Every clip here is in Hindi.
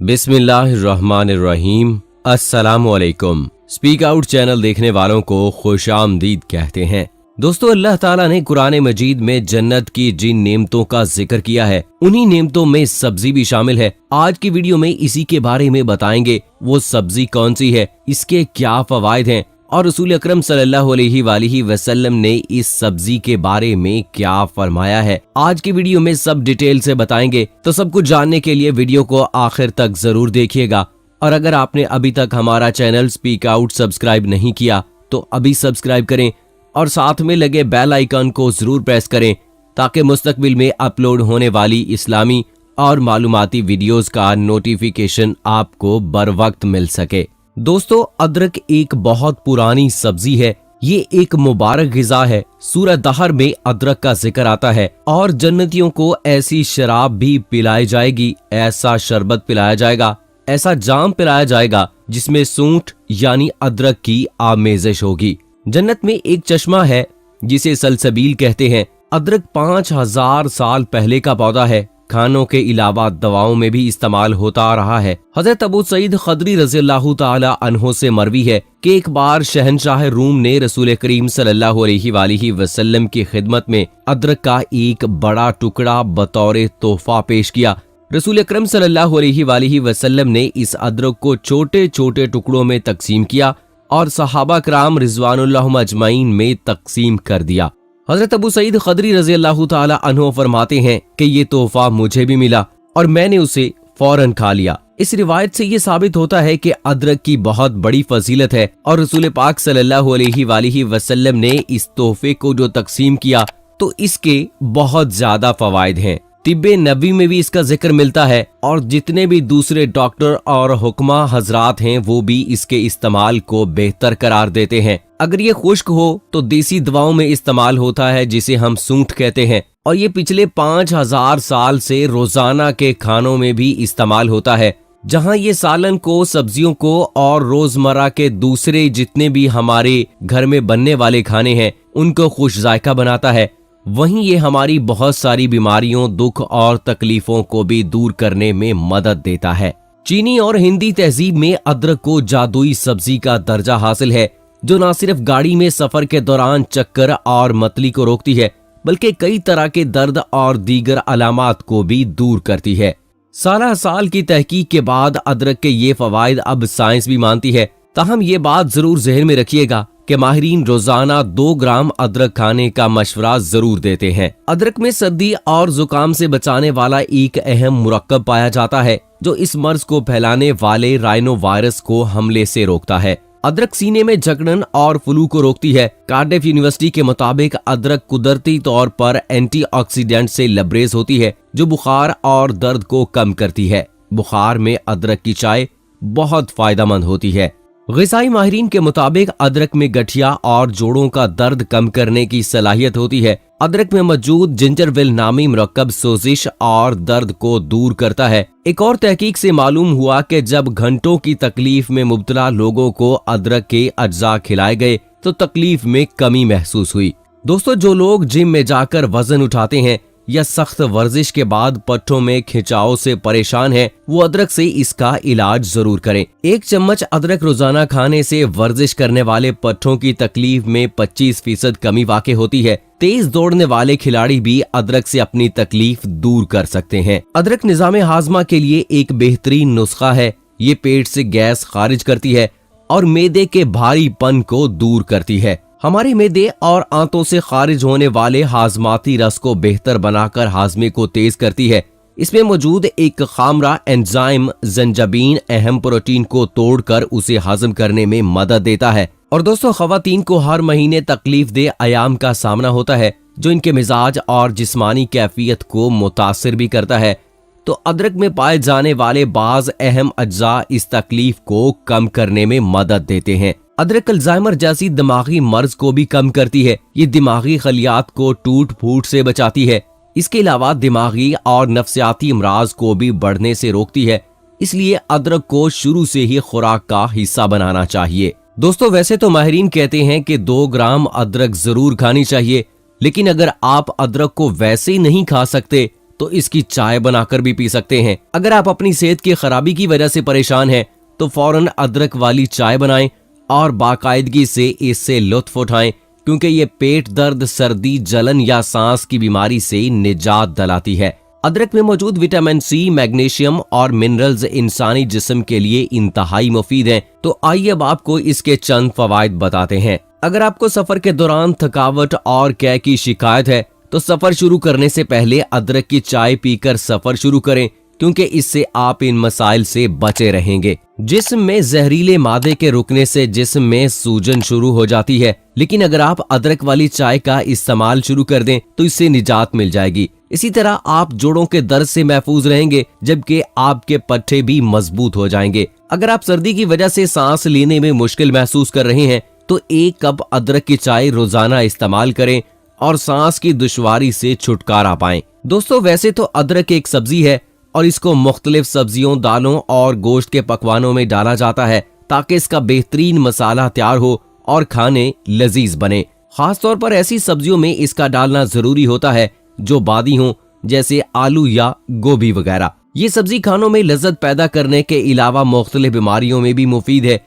बिस्मिल्लाहिर्रहमानिर्रहीम। अस्सलामुअलैकुम। स्पीक आउट चैनल देखने वालों को खुशामदीद कहते हैं। दोस्तों, अल्लाह ताला ने कुरान मजीद में जन्नत की जिन नेमतों का जिक्र किया है, उन्हीं नेमतों में सब्जी भी शामिल है। आज की वीडियो में इसी के बारे में बताएंगे। वो सब्जी कौन सी है, इसके क्या फवायद हैं और रसूल अकरम सल्लल्लाहु अलैहि वसल्लम ने इस सब्जी के बारे में क्या फरमाया है। आज की वीडियो में सब डिटेल से बताएंगे, तो सब कुछ जानने के लिए वीडियो को आखिर तक जरूर देखिएगा। और अगर आपने अभी तक हमारा चैनल स्पीक आउट सब्सक्राइब नहीं किया तो अभी सब्सक्राइब करें और साथ में लगे बेल आइकन को जरूर प्रेस करें, ताकि मुस्तकबिल में अपलोड होने वाली इस्लामी और मालूमाती वीडियोस का नोटिफिकेशन आपको बर वक्त मिल सके। दोस्तों, अदरक एक बहुत पुरानी सब्जी है। ये एक मुबारक ग़िज़ा है। सूरह दहर में अदरक का जिक्र आता है और जन्नतियों को ऐसी शराब भी पिलाई जाएगी, ऐसा शरबत पिलाया जाएगा, ऐसा जाम पिलाया जाएगा जिसमें सूंठ यानी अदरक की आमेज़िश होगी। जन्नत में एक चश्मा है जिसे सलसबील कहते हैं। अदरक 5000 साल पहले का पौधा है। खानों के अलावा दवाओं में भी इस्तेमाल होता आ रहा है। हज़रत अबू सईद खदरी रज़ियल्लाहु ताला अन्हो से मरवी है कि एक बार शहनशाह रूम ने रसूल करीम सल्लल्लाहु अलैहि वसल्लम की खिदमत में अदरक का एक बड़ा टुकड़ा बतौर तोहफा पेश किया। रसूल अकरम सल्लल्लाहु अलैहि वसल्लम ने इस अदरक को छोटे छोटे टुकड़ों में तकसीम किया और सहाबा कराम रिज़वानुल्लाहुम अजमईन में तकसीम कर दिया। हजरत अबू सईद खदरी रज़ियल्लाहु ताला अन्हो फरमाते हैं कि ये तोहफा मुझे भी मिला और मैंने उसे फौरन खा लिया। इस रिवायत से ये साबित होता है कि अदरक की बहुत बड़ी फजीलत है और रसूल पाक सल्लल्लाहु अलैहि वसल्लम ने इस तोहफे को जो तकसीम किया तो इसके बहुत ज्यादा फवायद हैं। तिब्बे नबी में भी इसका जिक्र मिलता है और जितने भी दूसरे डॉक्टर और हुक्मा हजरात हैं वो भी इसके इस्तेमाल को बेहतर करार देते हैं। अगर ये खुश्क हो तो देसी दवाओं में इस्तेमाल होता है जिसे हम सूंठ कहते हैं, और ये पिछले 5000 साल से रोजाना के खानों में भी इस्तेमाल होता है। जहां ये सालन को, सब्जियों को और रोजमर्रा के दूसरे जितने भी हमारे घर में बनने वाले खाने हैं उनको खुश जायका बनाता है, वहीं ये हमारी बहुत सारी बीमारियों, दुख और तकलीफों को भी दूर करने में मदद देता है। चीनी और हिंदी तहजीब में अदरक को जादुई सब्जी का दर्जा हासिल है, जो न सिर्फ गाड़ी में सफर के दौरान चक्कर और मतली को रोकती है, बल्कि कई तरह के दर्द और दीगर अलामात को भी दूर करती है। साल साल की तहकीक के बाद अदरक के ये फवायद अब साइंस भी मानती है। ताहम ये बात जरूर जहन में रखिएगा कि माहिरीन रोजाना 2 ग्राम अदरक खाने का मशवरा जरूर देते हैं। अदरक में सर्दी और जुकाम से बचाने वाला एक अहम मुरक्कब पाया जाता है, जो इस मर्ज को फैलाने वाले राइनो वायरस को हमले से रोकता है। अदरक सीने में जकड़न और फ्लू को रोकती है। कार्डिफ यूनिवर्सिटी के मुताबिक अदरक कुदरती तौर पर एंटीऑक्सीडेंट से लबरेज होती है, जो बुखार और दर्द को कम करती है। बुखार में अदरक की चाय बहुत फायदेमंद होती है। ग़िज़ाई माहिरीन के मुताबिक अदरक में गठिया और जोड़ों का दर्द कम करने की सलाहियत होती है। अदरक में मौजूद जिंजरविल नामी मुरक्कब सोजिश और दर्द को दूर करता है। एक और तहकीक से मालूम हुआ कि जब घंटों की तकलीफ में मुब्तला लोगों को अदरक के अज्जा खिलाए गए तो तकलीफ में कमी महसूस हुई। दोस्तों, जो लोग जिम में जाकर वजन उठाते हैं या सख्त वर्जिश के बाद पट्टों में खिंचाव से परेशान है, वो अदरक से इसका इलाज जरूर करें। 1 चम्मच अदरक रोजाना खाने से वर्जिश करने वाले पट्टों की तकलीफ में 25% कमी वाक़ई होती है। तेज दौड़ने वाले खिलाड़ी भी अदरक से अपनी तकलीफ दूर कर सकते हैं। अदरक निज़ाम हाजमा के लिए एक बेहतरीन नुस्खा है। ये पेट से गैस खारिज करती है और मैदे के भारीपन को दूर करती है। हमारे मैदे और आंतों से खारिज होने वाले हाजमाती रस को बेहतर बनाकर हाजमे को तेज करती है। इसमें मौजूद एक खामरा एंजाइम जंजाबीन अहम प्रोटीन को तोड़कर उसे हजम करने में मदद देता है। और दोस्तों, खवातीन को हर महीने तकलीफ दे आयाम का सामना होता है, जो इनके मिजाज और जिस्मानी कैफियत को मुतासिर भी करता है, तो अदरक में पाए जाने वाले बाज अहम अज्जा इस तकलीफ को कम करने में मदद देते हैं। अदरक अल्जाइमर जैसी दिमागी मर्ज को भी कम करती है। ये दिमागी खलियात को टूट फूट से बचाती है। इसके अलावा दिमागी और नफ्सियाती अमराज को भी बढ़ने से रोकती है। इसलिए अदरक को शुरू से ही खुराक का हिस्सा बनाना चाहिए। दोस्तों, वैसे तो माहिरीन कहते हैं कि 2 ग्राम अदरक जरूर खानी चाहिए, लेकिन अगर आप अदरक को वैसे ही नहीं खा सकते तो इसकी चाय बनाकर भी पी सकते हैं। अगर आप अपनी सेहत की खराबी की वजह से परेशान हैं तो फौरन अदरक वाली चाय बनाएं और बाकायदगी से इससे लुत्फ उठाएं, क्योंकि ये पेट दर्द, सर्दी, जलन या सांस की बीमारी से निजात दिलाती है। अदरक में मौजूद विटामिन सी, मैग्नीशियम और मिनरल्स इंसानी जिस्म के लिए इंतहाई मुफीद हैं। तो आइए अब आपको इसके चंद फवायद बताते हैं। अगर आपको सफर के दौरान थकावट और कै की शिकायत है तो सफर शुरू करने से पहले अदरक की चाय पीकर सफर शुरू करें, क्योंकि इससे आप इन मसाइल से बचे रहेंगे। जिस्म में जहरीले मादे के रुकने से जिस्म में सूजन शुरू हो जाती है, लेकिन अगर आप अदरक वाली चाय का इस्तेमाल शुरू कर दें तो इससे निजात मिल जाएगी। इसी तरह आप जोड़ों के दर्द से महफूज रहेंगे, जबकि आपके पट्टे भी मजबूत हो जाएंगे। अगर आप सर्दी की वजह से सांस लेने में मुश्किल महसूस कर रहे हैं तो 1 कप अदरक की चाय रोजाना इस्तेमाल करें और सांस की दुश्वारी से छुटकारा पाएं। दोस्तों, वैसे तो अदरक एक सब्जी है और इसको मुख्तलिफ सब्जियों, दालों और गोश्त के पकवानों में डाला जाता है ताकि इसका बेहतरीन मसाला तैयार हो और खाने लजीज बने। खासतौर पर ऐसी सब्जियों में इसका डालना जरूरी होता है जो बादी हों, जैसे आलू या गोभी वगैरह। ये सब्जी खानों में लज्जत पैदा करने के अलावा मुख्तलिफ बीमारियों में भी मुफीद है।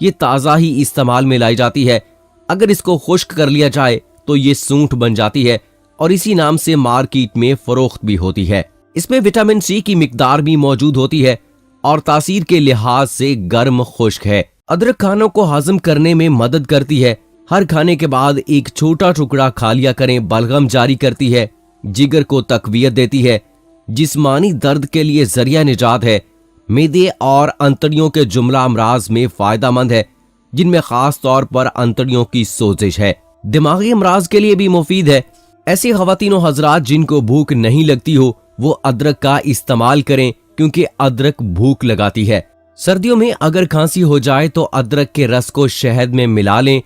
ये ताज़ा ही इस्तेमाल में लाई जाती है। अगर इसको खुश्क कर लिया जाए तो ये सूंठ बन जाती है और इसी नाम से मार्केट में फरोख्त भी होती है। इसमें विटामिन सी की मिकदार भी मौजूद होती है और तासीर के लिहाज से गर्म खुश्क है। अदरक खानों को हजम करने में मदद करती है। हर खाने के बाद एक छोटा टुकड़ा खा लिया करें। बलगम जारी करती है, जिगर को तकवीयत देती है, जिस्मानी दर्द के लिए जरिया निजात है, मेदे और अंतड़ियों के जुमला अमराज में फायदेमंद है, जिनमें खास तौर पर अंतड़ियों की सोजिश है। दिमागी अमराज के लिए भी मुफीद है। ऐसी ख्वातीनो हजरात जिनको भूख नहीं लगती हो वो अदरक का इस्तेमाल करें, क्योंकि अदरक भूख लगाती है। सर्दियों में अगर खांसी हो जाए तो अदरक के रस को शहद में मिला लें,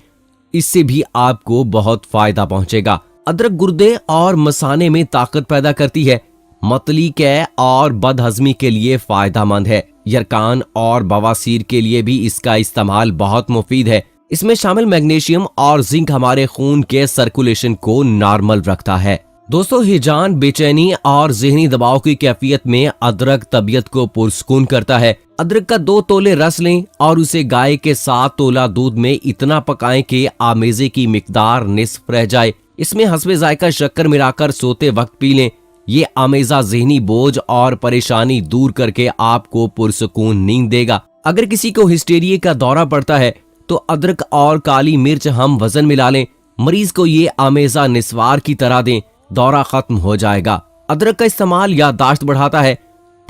इससे भी आपको बहुत फायदा पहुंचेगा। अदरक गुर्दे और मसाने में ताकत पैदा करती है, मतली कै और बदहजमी के लिए फायदेमंद है। यरकान और बवासीर के लिए भी इसका इस्तेमाल बहुत मुफीद है। इसमें शामिल मैग्नीशियम और जिंक हमारे खून के सर्कुलेशन को नॉर्मल रखता है। दोस्तों, हिजान, बेचैनी और ज़हनी दबाव की कैफियत में अदरक तबीयत को पुरसकून करता है। अदरक का 2 तोले रस लें और उसे गाय के 7 तोला दूध में इतना पकाएं कि आमेजे की मिकदार निस्फ रह जाए। इसमें हस्बे जायका शक्कर मिलाकर सोते वक्त पी लें। ये आमेजा ज़हनी बोझ और परेशानी दूर करके आपको पुरसकून नींद देगा। अगर किसी को हिस्टेरिया का दौरा पड़ता है तो अदरक और काली मिर्च हम वजन मिला लें, मरीज को ये आमेजा निस्वार की तरह दें, दौरा खत्म हो जाएगा। अदरक का इस्तेमाल याददाश्त बढ़ाता है।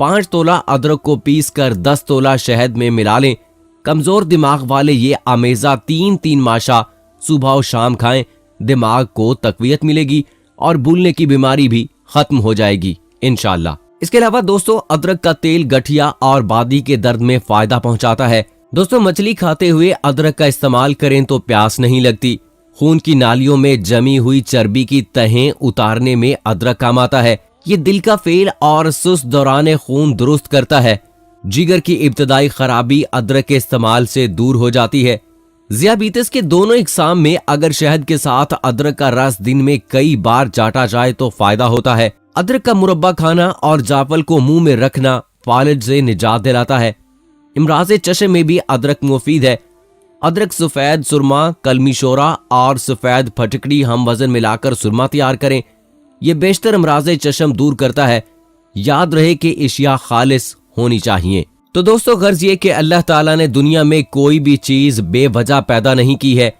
5 तोला अदरक को पीस कर 10 तोला शहद में मिला लें। कमजोर दिमाग वाले ये आमेजा 3-3 माशा सुबह और शाम खाएं, दिमाग को तकवीयत मिलेगी और भूलने की बीमारी भी खत्म हो जाएगी इंशाल्लाह। इसके अलावा दोस्तों, अदरक का तेल गठिया और बादी के दर्द में फायदा पहुंचाता है। दोस्तों, मछली खाते हुए अदरक का इस्तेमाल करें तो प्यास नहीं लगती। खून की नालियों में जमी हुई चर्बी की तहें उतारने में अदरक काम आता है। ये दिल का फेल और सुस्त दौरान खून दुरुस्त करता है। जिगर की इब्तदाई खराबी अदरक के इस्तेमाल से दूर हो जाती है। ज़ियाबीतिस के दोनों इकसाम में अगर शहद के साथ अदरक का रस दिन में कई बार चाटा जाए तो फायदा होता है। अदरक का मुरब्बा खाना और जाफल को मुंह में रखना फालिज से निजात दिलाता है। इमराज़े चश्म में भी अदरक मुफीद है। अदरक, सफेद सुरमा, कलमी शोरा और सफेद फटकड़ी हम वजन मिलाकर सुरमा तैयार करें। यह बेशतर अमराज़े चश्म दूर करता है। याद रहे कि इशिया खालिस होनी चाहिए। तो दोस्तों, गर्ज ये कि अल्लाह ताला ने दुनिया में कोई भी चीज बेवजह पैदा नहीं की है।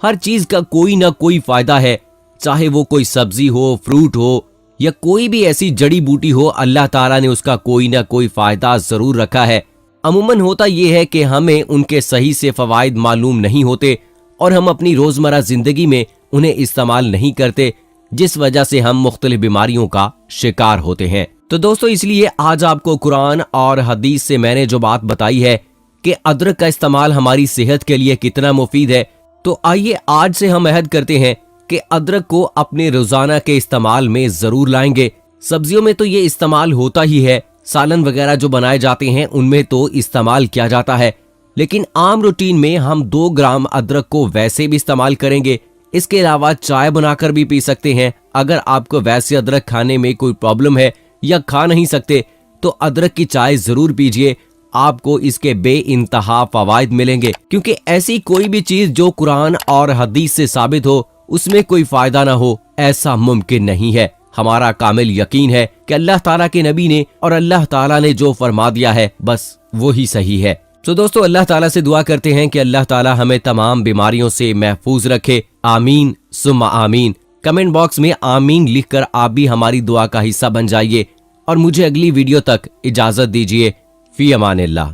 हर चीज का कोई ना कोई फायदा है, चाहे वो कोई सब्जी हो, फ्रूट हो या कोई भी ऐसी जड़ी बूटी हो, अल्लाह ताला ने उसका कोई ना कोई फायदा जरूर रखा है। अमूमन होता यह है कि हमें उनके सही से फवायद मालूम नहीं होते और हम अपनी रोजमर्रा जिंदगी में उन्हें इस्तेमाल नहीं करते, जिस वजह से हम मुख्तलिफ बीमारियों का शिकार होते हैं। तो दोस्तों, इसलिए आज आपको कुरान और हदीस से मैंने जो बात बताई है कि अदरक का इस्तेमाल हमारी सेहत के लिए कितना मुफीद है, तो आइए आज से हम अहद करते हैं कि अदरक को अपने रोजाना के इस्तेमाल में जरूर लाएंगे। सब्जियों में तो ये इस्तेमाल होता ही है, सालन वगैरह जो बनाए जाते हैं उनमें तो इस्तेमाल किया जाता है, लेकिन आम रूटीन में हम 2 ग्राम अदरक को वैसे भी इस्तेमाल करेंगे। इसके अलावा चाय बनाकर भी पी सकते हैं। अगर आपको वैसे अदरक खाने में कोई प्रॉब्लम है या खा नहीं सकते तो अदरक की चाय जरूर पीजिए, आपको इसके बेइंतहा फवायद मिलेंगे। क्योंकि ऐसी कोई भी चीज जो कुरान और हदीस से साबित हो उसमें कोई फायदा ना हो, ऐसा मुमकिन नहीं है। हमारा कामिल यकीन है कि अल्लाह ताला के नबी ने और अल्लाह ताला ने जो फरमा दिया है बस वो ही सही है। तो दोस्तों अल्लाह ताला से दुआ करते हैं कि अल्लाह ताला हमें तमाम बीमारियों से महफूज रखे। आमीन सुम्मा आमीन। कमेंट बॉक्स में आमीन लिखकर आप भी हमारी दुआ का हिस्सा बन जाइए और मुझे अगली वीडियो तक इजाजत दीजिए। फी अमानिल्लाह।